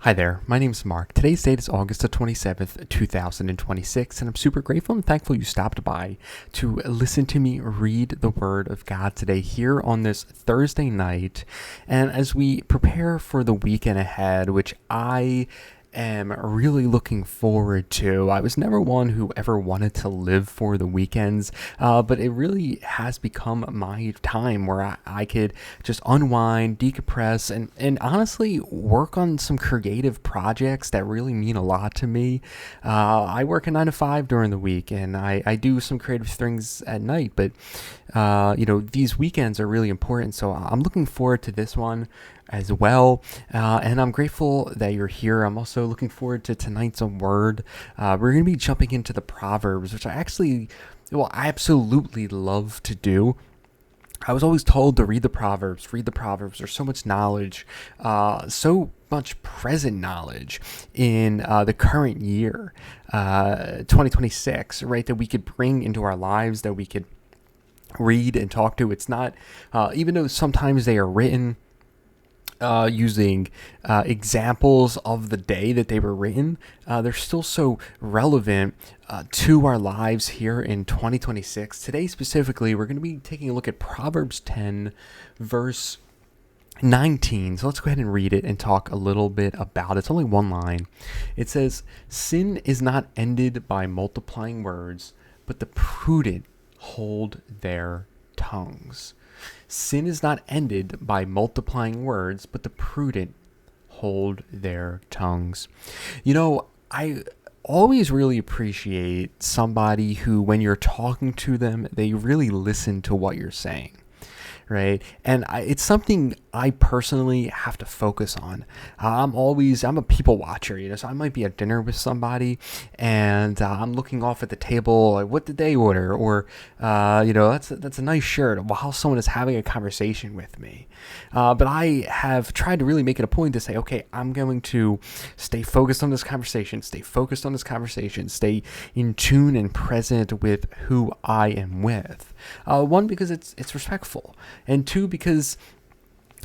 Hi there, my name's Mark. Today's date is August the 27th, 2026, and I'm super grateful and thankful you stopped by to listen to me read the Word of God today here on this Thursday night. And as we prepare for the weekend ahead, which I am really looking forward to. I was never one who ever wanted to live for the weekends, but it really has become my time where I could just unwind, decompress, and honestly work on some creative projects that really mean a lot to me. I work a 9 to 5 during the week, and I do some creative things at night, but these weekends are really important, so I'm looking forward to this one as well, and I'm grateful that you're here. I'm also looking forward to tonight's word. We're going to be jumping into the Proverbs, which I absolutely love to do. I was always told to read the Proverbs. There's so much knowledge, so much present knowledge in the current year, 2026, right, that we could bring into our lives, that we could read and talk to. It's not, even though sometimes they are written using examples of the day that they were written, they're still so relevant to our lives here in 2026. Today specifically, we're going to be taking a look at Proverbs 10, verse 19. So let's go ahead and read it and talk a little bit about it. It's only one line. It says, "Sin is not ended by multiplying words, but the prudent hold their tongues." Sin is not ended by multiplying words, but the prudent hold their tongues. I always really appreciate somebody who, when you're talking to them, they really listen to what you're saying. Right. And it's something I personally have to focus on. I'm a people watcher, so I might be at dinner with somebody and I'm looking off at the table, like, what did they order? Or, that's a nice shirt, while someone is having a conversation with me. But I have tried to really make it a point to say, okay, I'm going to stay focused on this conversation, stay in tune and present with who I am with. One, because it's respectful. And two, because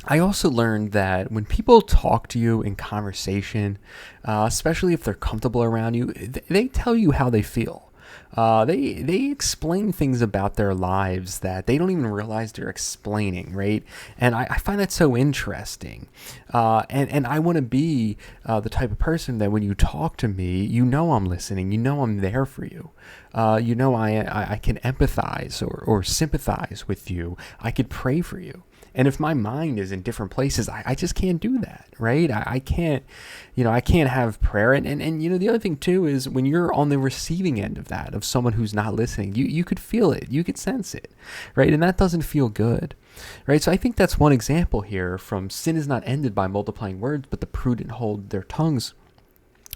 I also learned that when people talk to you in conversation, especially if they're comfortable around you, they tell you how they feel. They explain things about their lives that they don't even realize they're explaining, right? And I find that so interesting. And I want to be the type of person that when you talk to me, I'm listening, I'm there for you. I can empathize or sympathize with you. I could pray for you. And if my mind is in different places, I just can't do that, right? I can't have prayer. And the other thing too is when you're on the receiving end of that, of someone who's not listening, you could feel it, you could sense it, right? And that doesn't feel good, right? So I think that's one example here from sin is not ended by multiplying words, but the prudent hold their tongues.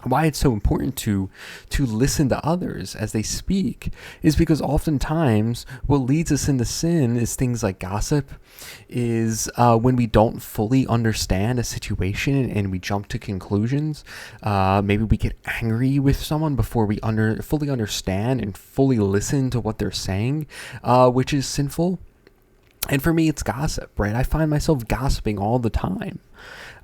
Why it's so important to listen to others as they speak is because oftentimes what leads us into sin is things like gossip, is when we don't fully understand a situation and we jump to conclusions. Maybe we get angry with someone before we fully understand and fully listen to what they're saying, which is sinful. And for me, it's gossip, right? I find myself gossiping all the time.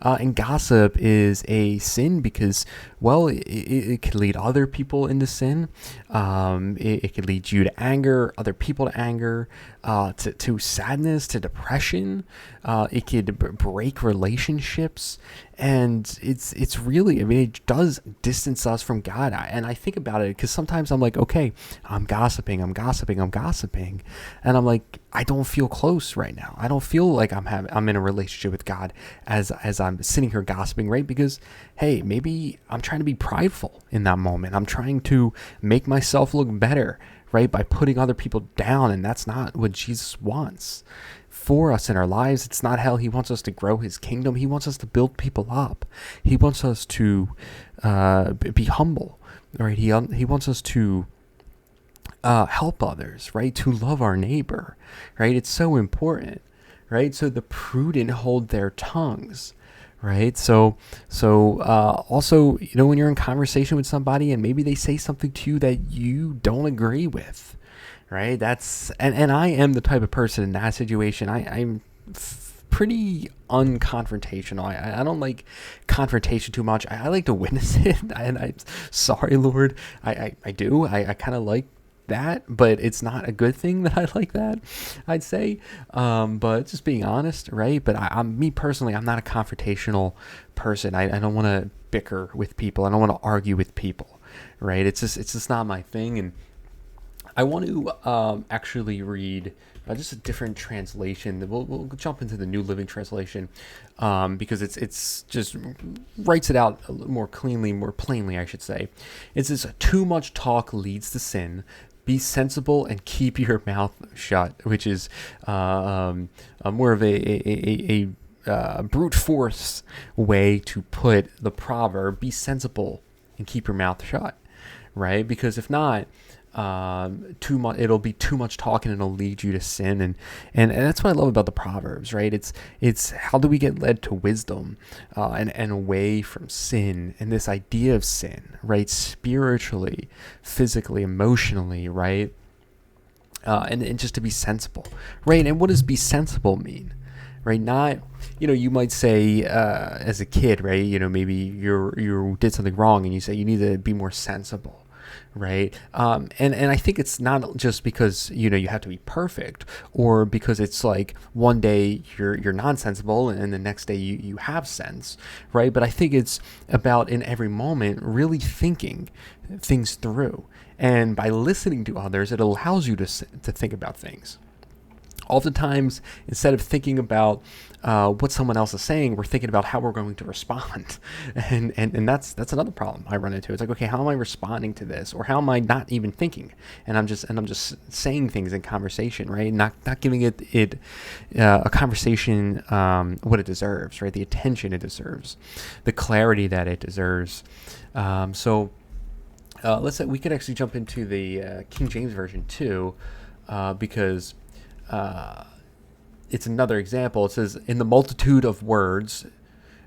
And gossip is a sin because, it can lead other people into sin. It can lead you to anger, other people to anger, to sadness, to depression. It could break relationships. And it's really, it does distance us from God. And I think about it because sometimes I'm like, okay, I'm gossiping. And I'm like, I don't feel close right now. I don't feel like I'm in a relationship with God as I'm sitting here gossiping, right? Because, hey, maybe I'm trying to be prideful in that moment. I'm trying to make myself look better, right? By putting other people down. And that's not what Jesus wants for us in our lives. It's not how he wants us to grow his kingdom. He wants us to build people up. He wants us to be humble, right? He wants us to help others, right? To love our neighbor, right? It's so important, right? So the prudent hold their tongues, right? So also, when you're in conversation with somebody and maybe they say something to you that you don't agree with, right? And I am the type of person in that situation. I'm pretty unconfrontational. I don't like confrontation too much. I like to witness it, and I'm sorry, Lord. I do. I kind of like that, but it's not a good thing that I like that, I'd say. But just being honest, right? But I'm me personally, I'm not a confrontational person. I don't want to bicker with people. I don't want to argue with people, right? It's just not my thing. And I want to actually read just a different translation. We'll jump into the New Living Translation because it's just writes it out a little more cleanly, more plainly, I should say. It says, "Too much talk leads to sin. Be sensible and keep your mouth shut," which is more of a brute force way to put the proverb, "Be sensible and keep your mouth shut," right? Because if not, too much, it'll be too much talking and it'll lead you to sin. And that's what I love about the Proverbs, right? It's how do we get led to wisdom and away from sin, and this idea of sin, right? Spiritually, physically, emotionally, right? And just to be sensible, right? And what does be sensible mean? Right? Not, you might say as a kid, right? Maybe you did something wrong and you say you need to be more sensible, right? And I think it's not just because you have to be perfect, or because it's like one day you're nonsensible and the next day you have sense, right? But I think it's about in every moment really thinking things through, and by listening to others, it allows you to think about things. Oftentimes, instead of thinking about what someone else is saying, we're thinking about how we're going to respond, and that's another problem I run into. It's like, okay, how am I responding to this, or how am I not even thinking, and I'm just saying things in conversation, right? Not giving it a conversation what it deserves, right? The attention it deserves, the clarity that it deserves. So let's say we could actually jump into the King James version too, because it's another example. It says, "In the multitude of words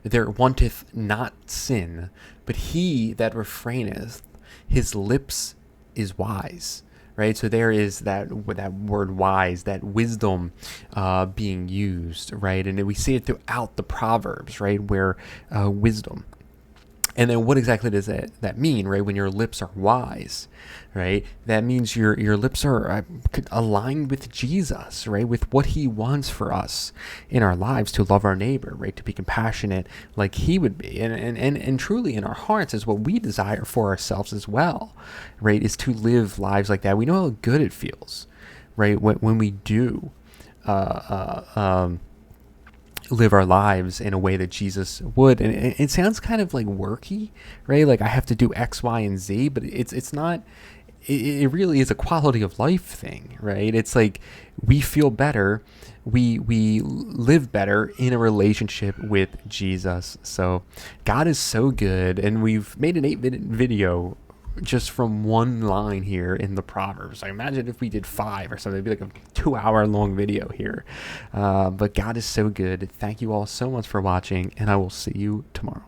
there wanteth not sin, but he that refraineth his lips is wise." Right? So there is that word wise, that wisdom being used, right? And we see it throughout the Proverbs, right? Where wisdom. And then what exactly does that mean, right? When your lips are wise, right? That means your lips are aligned with Jesus, right? With what he wants for us in our lives, to love our neighbor, right? To be compassionate like he would be. And truly in our hearts is what we desire for ourselves as well, right? Is to live lives like that. We know how good it feels, right? When we do live our lives in a way that Jesus would. And it sounds kind of like worky, right? Like I have to do X, Y, and Z, but it's not. It really is a quality of life thing, right? It's like we feel better, we live better in a relationship with Jesus. So God is so good, and we've made an 8-minute video just from one line here in the Proverbs. I imagine if we did 5 or something, it'd be like a 2-hour long video here. But God is so good. Thank you all so much for watching, and I will see you tomorrow.